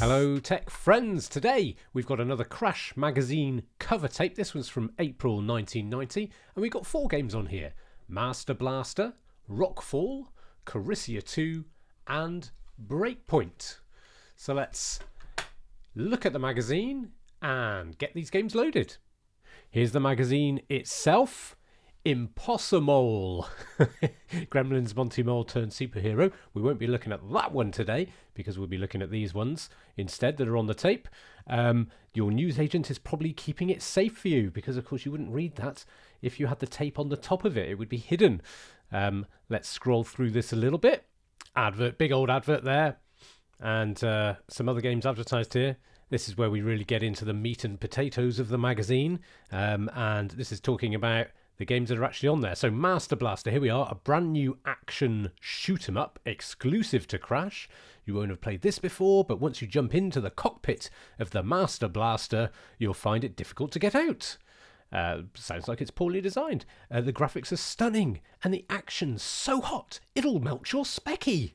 Hello tech friends, today we've got another Crash magazine cover tape. This was from April 1990 and we've got 4 games on here. Master Blaster, Rockfall, Carissia 2 and Breakpoint. So let's look at the magazine and get these games loaded. Here's the magazine itself. Impossible. Gremlins Monty Mole turned superhero. We won't be looking at that one today because we'll be looking at these ones instead that are on the tape. Your newsagent is probably keeping it safe for you because of course you wouldn't read that if you had the tape on the top of it. It would be hidden. Let's scroll through this a little bit. Advert, big old advert there, and some other games advertised here. This is where we really get into the meat and potatoes of the magazine, and this is talking about the games that are actually on there. So Master Blaster, here we are, a brand new action shoot 'em up exclusive to Crash. You won't have played this before, but once you jump into the cockpit of the Master Blaster, you'll find it difficult to get out. Sounds like it's poorly designed. The graphics are stunning, and the action's so hot, it'll melt your specky.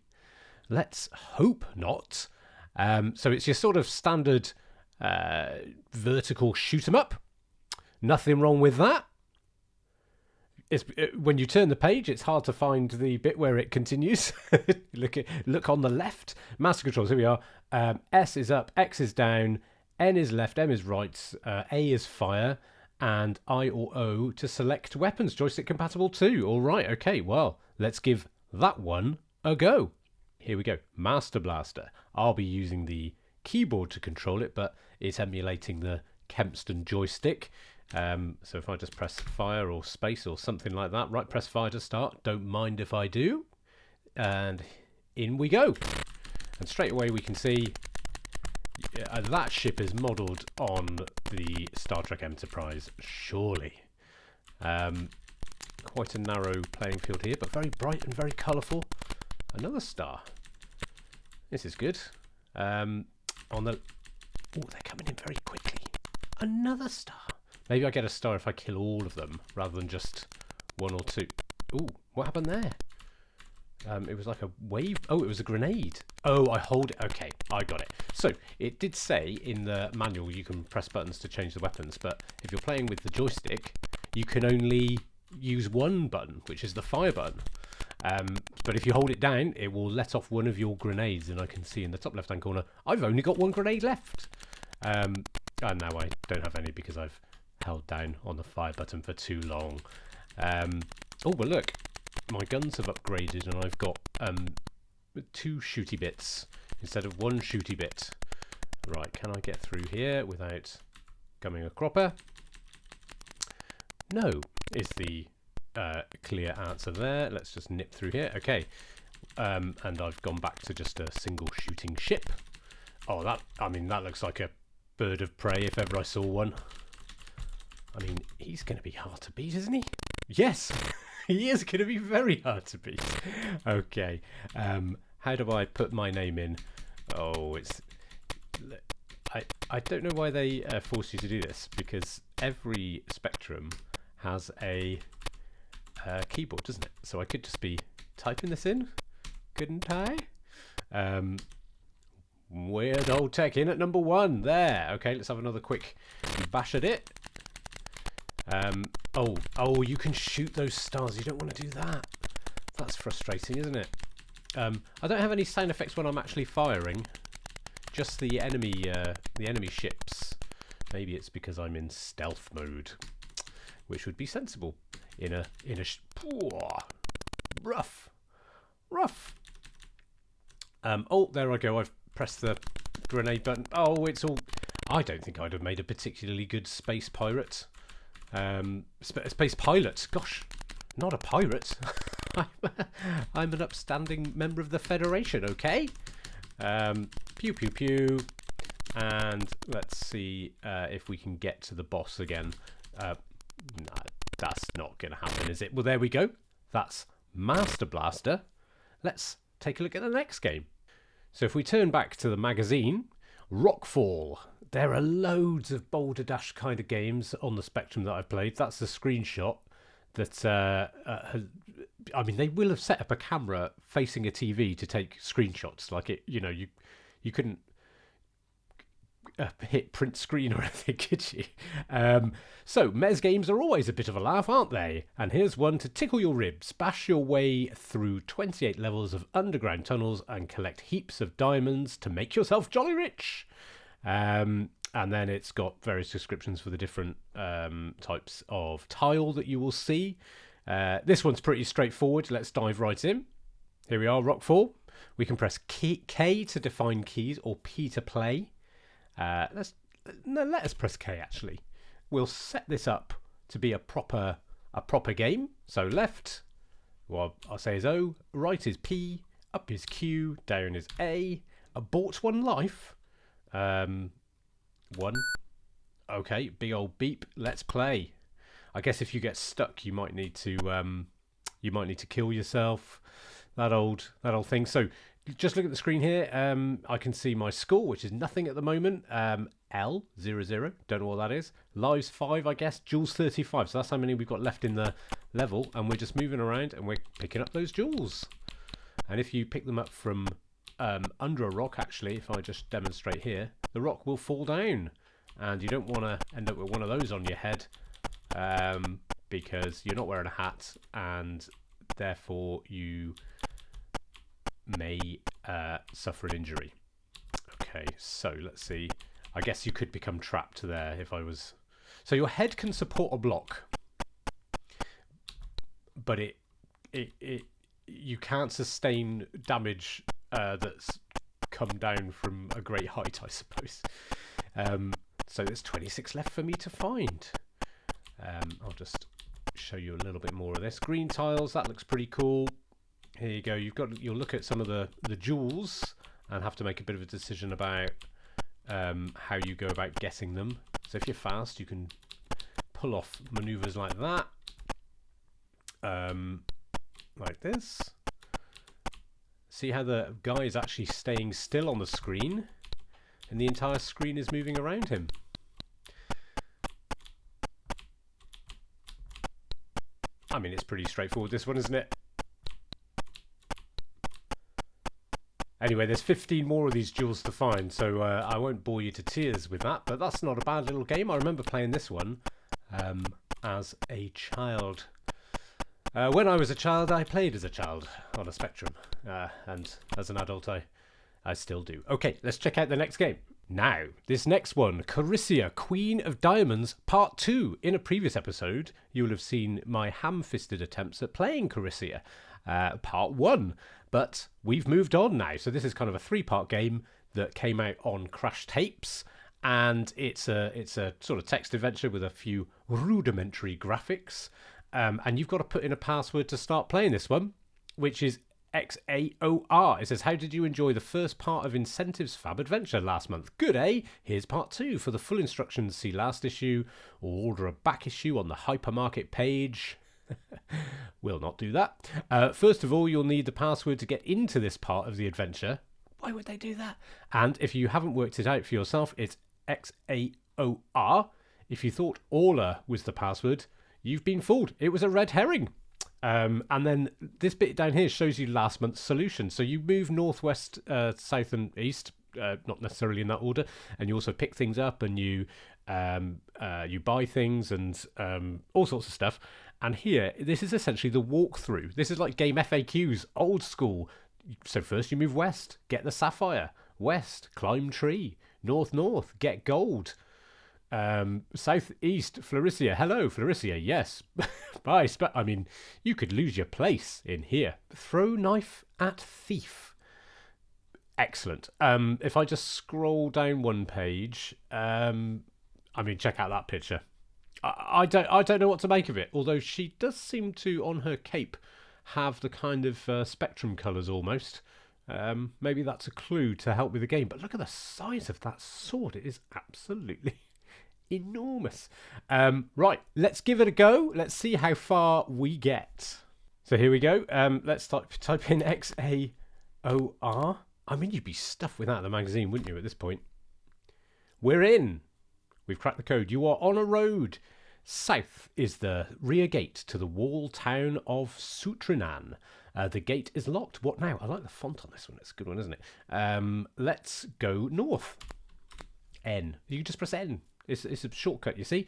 Let's hope not. So it's your sort of standard vertical shoot 'em up. Nothing wrong with that. When you turn the page, it's hard to find the bit where it continues. Look on the left. Master controls, here we are. S is up, X is down, N is left, M is right, A is fire, and I or O to select weapons. Joystick compatible too. All right, okay, well, let's give that one a go. Here we go. Master Blaster. I'll be using the keyboard to control it, but it's emulating the Kempston joystick. So if I just press fire or space or something like that, right, press fire to start, don't mind if I do, and in we go. And straight away we can see that ship is modelled on the Star Trek Enterprise, surely. Quite a narrow playing field here, but very bright and very colourful. Another star. This is good. Oh, they're coming in very quickly. Another star. Maybe I get a star if I kill all of them rather than just 1 or 2. Ooh, what happened there? It was like a wave. Oh, it was a grenade. Oh, I hold it. Okay, I got it. So it did say in the manual you can press buttons to change the weapons, but if you're playing with the joystick, you can only use one button, which is the fire button. But if you hold it down, it will let off one of your grenades, and I can see in the top left-hand corner, I've only got 1 grenade left. And now I don't have any because I've held down on the fire button for too long. Oh, but look, my guns have upgraded and I've got 2 shooty bits instead of 1 shooty bit. Right, can I get through here without coming a cropper? No, is the clear answer there. Let's just nip through here. Okay, and I've gone back to just a single shooting ship. Oh, that looks like a bird of prey if ever I saw one. I mean, he's going to be hard to beat, isn't he? Yes, he is going to be very hard to beat. Okay, how do I put my name in? Oh, I don't know why they force you to do this, because every Spectrum has a keyboard, doesn't it? So I could just be typing this in, couldn't I? Weird old tech in at number 1. There. Okay, let's have another quick bash at it. Oh, you can shoot those stars. You don't want to do that. That's frustrating, isn't it? I don't have any sound effects when I'm actually firing. Just the enemy ships. Maybe it's because I'm in stealth mode, which would be sensible in a rough. Oh, there I go. I've pressed the grenade button. Oh, it's all. I don't think I'd have made a particularly good space pirate. Space pilot. Gosh, not a pirate. I'm an upstanding member of the Federation. Okay. Pew pew pew. And let's see if we can get to the boss again. No, that's not going to happen, is it? Well, there we go. That's Master Blaster. Let's take a look at the next game. So if we turn back to the magazine, Rockfall. There are loads of Boulder Dash kind of games on the Spectrum that I've played. That's the screenshot that, I mean, they will have set up a camera facing a TV to take screenshots. Like it, you know, you couldn't hit print screen or anything, could you? So, Mez games are always a bit of a laugh, aren't they? And here's one to tickle your ribs. Bash your way through 28 levels of underground tunnels and collect heaps of diamonds to make yourself jolly rich. And then it's got various descriptions for the different types of tile that you will see. This one's pretty straightforward. Let's dive right in. Here we are, Rockfall. We can press K to define keys or P to play. Let us press K actually. We'll set this up to be a proper game. So left, well, I'll say is O, right is P, up is Q, down is A. Abort 1 life. 1. Okay, big old beep. Let's play. I guess if you get stuck, you might need to kill yourself. That old thing. So just look at the screen here. I can see my score, which is nothing at the moment. L00. Don't know what that is. Lives 5, I guess. Jewels 35. So that's how many we've got left in the level, and we're just moving around and we're picking up those jewels. And if you pick them up from under a rock, actually, if I just demonstrate here, the rock will fall down, and you don't want to end up with one of those on your head, because you're not wearing a hat, and therefore you may suffer an injury. Okay, so let's see. I guess you could become trapped there if I was... So your head can support a block, but you can't sustain damage that's come down from a great height, I suppose. So there's 26 left for me to find. I'll just show you a little bit more of this. Green tiles, that looks pretty cool. Here you go. You'll look at some of the jewels and have to make a bit of a decision about how you go about getting them. So if you're fast, you can pull off maneuvers like that, like this. See how the guy is actually staying still on the screen, and the entire screen is moving around him. I mean, it's pretty straightforward, this one, isn't it? Anyway, there's 15 more of these jewels to find, so I won't bore you to tears with that, but that's not a bad little game. I remember playing this one as a child. When I was a child, I played as a child on a Spectrum, and as an adult, I still do. Okay, let's check out the next game. Now, this next one, Karyssia, Queen of Diamonds, Part 2. In a previous episode, you will have seen my ham-fisted attempts at playing Karyssia, Part 1. But we've moved on now, so this is kind of a 3-part game that came out on Crash Tapes, and it's a sort of text adventure with a few rudimentary graphics, and you've got to put in a password to start playing this one, which is XAOR. It says, how did you enjoy the first part of Incentives Fab Adventure last month? Good, eh? Here's part 2. For the full instructions, see last issue or order a back issue on the hypermarket page. Will not do that. First of all, you'll need the password to get into this part of the adventure. Why would they do that? And if you haven't worked it out for yourself, it's XAOR. If you thought Orla was the password, you've been fooled. It was a red herring. And then this bit down here shows you last month's solution. So you move northwest, south and east, not necessarily in that order, and you also pick things up, and you buy things and all sorts of stuff. And here, this is essentially the walkthrough. This is like game FAQs, old school. So first you move west, get the sapphire. West, climb tree. North, get gold. South east, Karyssia. Hello, Karyssia. Yes. Bye. I mean, you could lose your place in here. Throw knife at thief. Excellent. If I just scroll down one page, I mean, check out that picture. I don't know what to make of it, although she does seem to, on her cape, have the kind of Spectrum colours almost. Maybe that's a clue to help with the game. But look at the size of that sword. It is absolutely enormous. Right, let's give it a go. Let's see how far we get. So here we go. Let's type in XAOR. I mean, you'd be stuffed without the magazine, wouldn't you, at this point? We're in. We've cracked the code. You are on a road. South is the rear gate to the wall town of Sutrinan. The gate is locked. What now? I like the font on this one. It's a good one, isn't it? Let's go north. N. You can just press N. It's a shortcut, you see.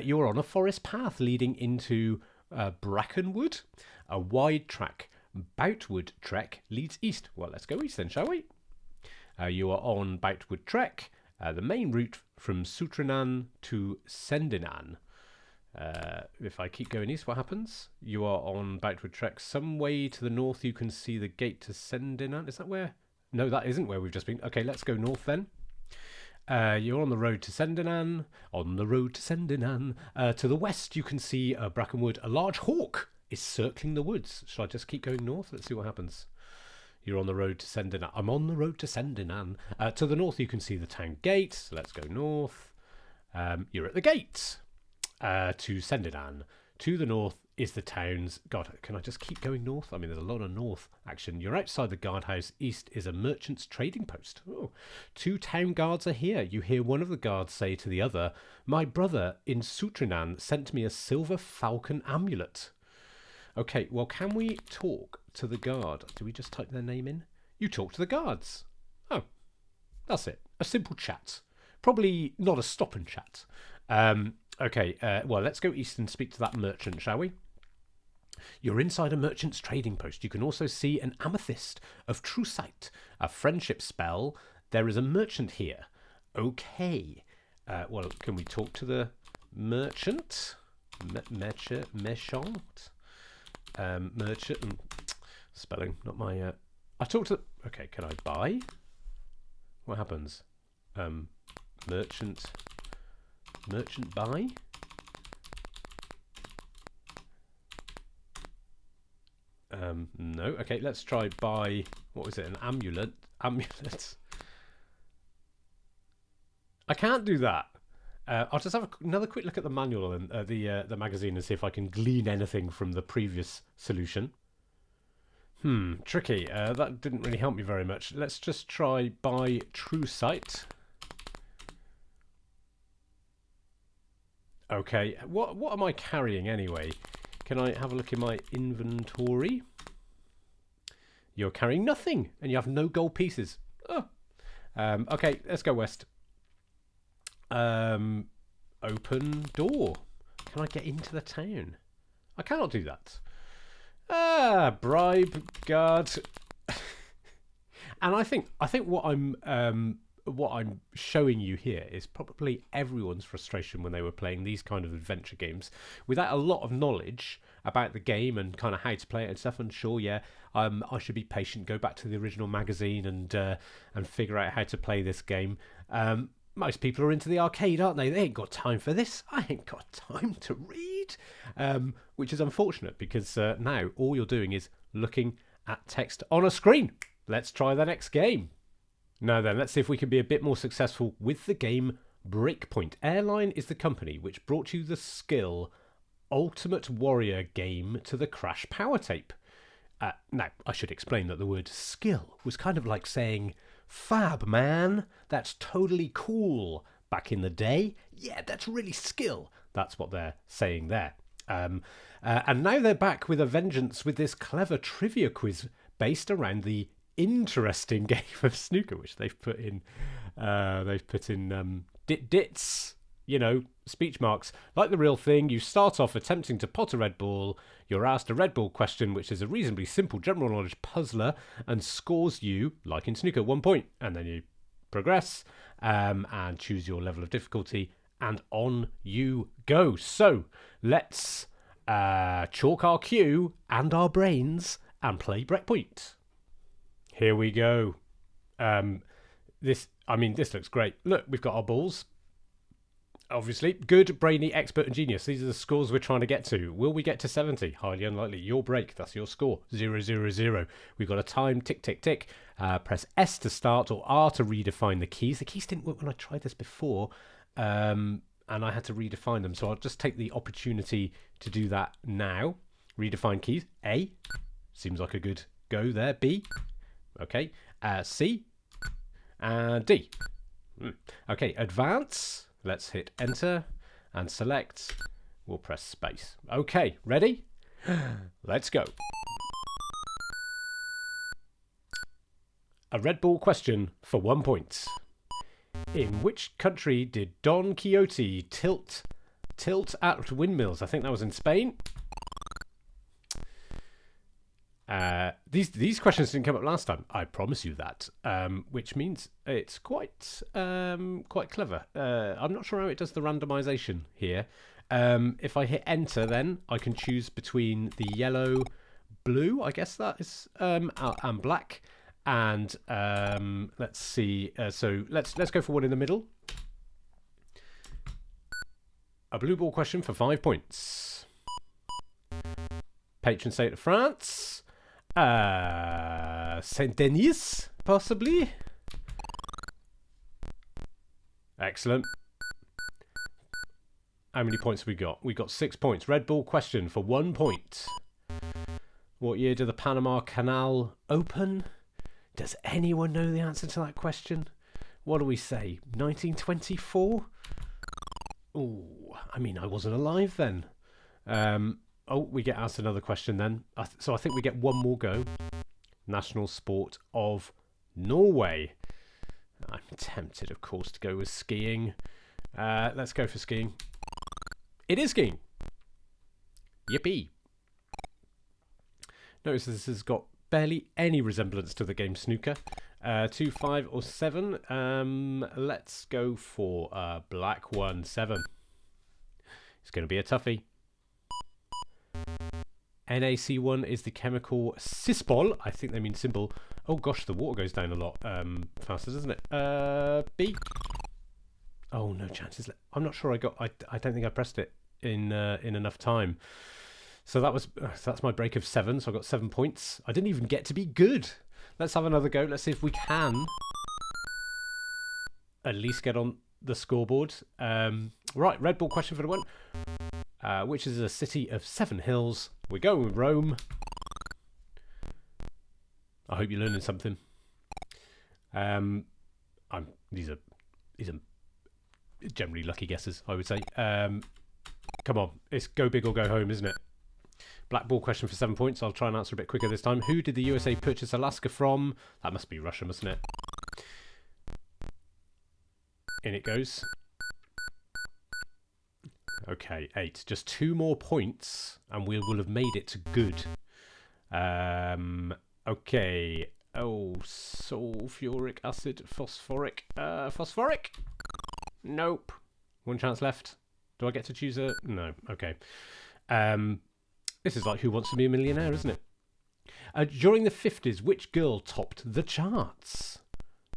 You're on a forest path leading into Brackenwood. A wide track, Boutwood Trek, leads east. Well, let's go east then, shall we? You are on Boutwood Trek, the main route from Sutrinan to Sendinan. If I keep going east, what happens? You are on Boutwood Trek. Some way to the north, you can see the gate to Sendinan. Is that where? No, that isn't where we've just been. Okay, let's go north then. You're on the road to Sendinan. On the road to Sendinan. To the west, you can see Brackenwood. A large hawk is circling the woods. Shall I just keep going north? Let's see what happens. You're on the road to Sendinan. I'm on the road to Sendinan. To the north, you can see the town gate. So let's go north. You're at the gate to Sendinan. To the north is the town's... God, can I just keep going north? I mean, there's a lot of north action. You're outside the guardhouse. East is a merchant's trading post. Oh, 2 town guards are here. You hear one of the guards say to the other, "My brother in Sutrinan sent me a silver falcon amulet." Okay, well, can we talk to the guard? Do we just type their name in? You talk to the guards. Oh, that's it. A simple chat. Probably not a stop and chat. Okay, well, let's go east and speak to that merchant, shall we? You're inside a merchant's trading post. You can also see an amethyst of true sight, a friendship spell. There is a merchant here. Okay. Well, can we talk to the merchant? Merchant? Merchant. Spelling, not my... I talked to... Okay, can I buy? What happens? Merchant buy? No. Okay, let's try buy. What was it? An amulet. Amulet. I can't do that. I'll just have another quick look at the manual and the magazine and see if I can glean anything from the previous solution. Tricky. That didn't really help me very much. Let's just try buy true sight. Okay, what am I carrying anyway? Can I have a look in my inventory? You're carrying nothing, and you have no gold pieces. Oh. Okay, let's go west. Open door. Can I get into the town? I cannot do that. Bribe guard. And I think what I'm showing you here is probably everyone's frustration when they were playing these kind of adventure games without a lot of knowledge about the game and kind of how to play it and stuff. And sure, yeah, I should be patient, go back to the original magazine and figure out how to play this game. Most people are into the arcade, aren't they? They ain't got time for this. I ain't got time to read, which is unfortunate because now all you're doing is looking at text on a screen. Let's try the next game. Now then, let's see if we can be a bit more successful with the game Breakpoint. Airline is the company which brought you the skill Ultimate Warrior game to the Crash Power Tape. Now, I should explain that the word skill was kind of like saying, "Fab, man, that's totally cool." Back in the day, yeah, that's really skill. That's what they're saying there. And now they're back with a vengeance with this clever trivia quiz based around the interesting game of snooker, which they've put in dits, you know, speech marks. Like the real thing, you start off attempting to pot a red ball. You're asked a red ball question, which is a reasonably simple general knowledge puzzler and scores you, like in snooker, 1 point. And then you progress and choose your level of difficulty, and on you go. So let's chalk our cue and our brains and play Breakpoint. Here we go. This looks great. Look, we've got our balls. Obviously, good, brainy, expert, and genius. These are the scores we're trying to get to. Will we get to 70? Highly unlikely. Your break, that's your score. 0, 0, 0. We've got a time, tick, tick, tick. Press S to start or R to redefine the keys. The keys didn't work when I tried this before, and I had to redefine them. So I'll just take the opportunity to do that now. Redefine keys. A. Seems like a good go there. B. Okay. C. And D. Okay, advance. Let's hit enter and select. We'll press space. Okay, ready? Let's go. A red ball question for 1 point. In which country did Don Quixote tilt at windmills? I think that was in Spain. These questions didn't come up last time. I promise you that. Which means it's quite clever. I'm not sure how it does the randomization here. If I hit enter, then I can choose between the yellow, blue, I guess that is, and black. And let's see. So let's go for one in the middle. A blue ball question for 5 points. Patron saint of France. Saint Denis, possibly. Excellent. How many points have we got? We got 6 points. Red ball question for 1 point. What year did the Panama Canal open? Does anyone know the answer to that question? What do we say? 1924? Oh, I mean, I wasn't alive then. Oh, we get asked another question then. So I think we get one more go. National sport of Norway. I'm tempted, of course, to go with skiing. Let's go for skiing. It is skiing. Yippee. Notice this has got barely any resemblance to the game snooker. 2, 5 or 7. Let's go for black 1, 7. It's going to be a toughie. NaC1 is the chemical cispol. I think they mean symbol. Oh gosh, the water goes down a lot faster, doesn't it? B. Oh, no chances. I'm not sure I don't think I pressed it in enough time. So that's my break of 7. So I got 7 points. I didn't even get to be good. Let's have another go. Let's see if we can at least get on the scoreboard. Right, red ball question for the one. Which is a city of 7 hills. We're going with Rome. I hope you're learning something. These are generally lucky guesses, I would say. Come on, it's go big or go home, isn't it? Black ball question for 7 points. I'll try and answer a bit quicker this time. Who did the USA purchase Alaska from? That must be Russia, mustn't it? In it goes. Okay, 8. Just 2 more points, and we will have made it to good. Okay. Oh, sulfuric acid, phosphoric. Phosphoric? Nope. 1 chance left. Do I get to choose a... No. Okay. This is like Who Wants to Be a Millionaire, isn't it? During the 50s, which girl topped the charts?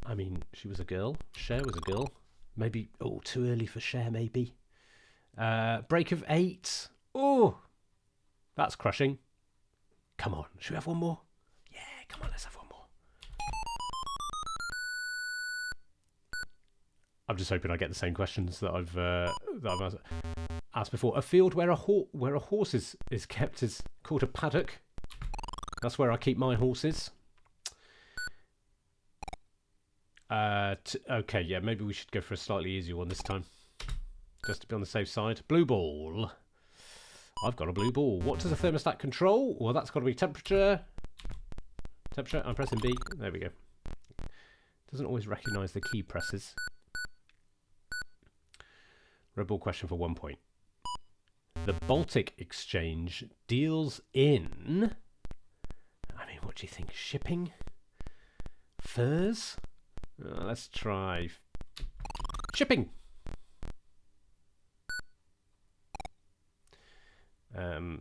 I mean, she was a girl. Cher was a girl. Maybe... Oh, too early for Cher, maybe. Break of 8. Oh, that's crushing. Come on. Should we have one more? Yeah, come on, let's have one more. I'm just hoping I get the same questions that I've asked before. A field where a horse is kept is called a paddock. That's where I keep my horses. Okay, yeah, maybe we should go for a slightly easier one this time. Just to be on the safe side. Blue ball. I've got a blue ball. What does a thermostat control? Well, that's got to be temperature. Temperature. I'm pressing B. There we go. Doesn't always recognise the key presses. Red ball question for 1 point. The Baltic Exchange deals in... I mean, what do you think? Shipping? Furs? Let's try... Shipping!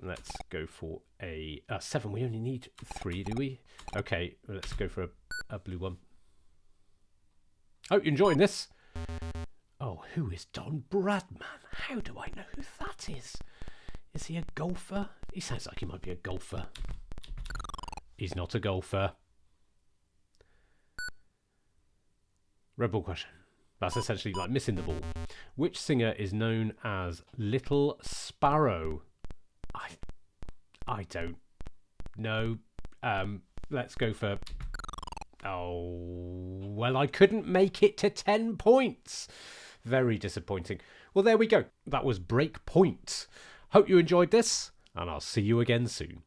Let's go for a 7. We only need 3, do we? Okay, let's go for a blue one. Oh, you're enjoying this? Oh, who is Don Bradman? How do I know who that is? Is he a golfer? He sounds like he might be a golfer. He's not a golfer. Red ball question. That's essentially like missing the ball. Which singer is known as Little Sparrow? I don't know. Let's go for... Oh, well, I couldn't make it to 10 points. Very disappointing. Well, there we go. That was Breakpoint. Hope you enjoyed this, and I'll see you again soon.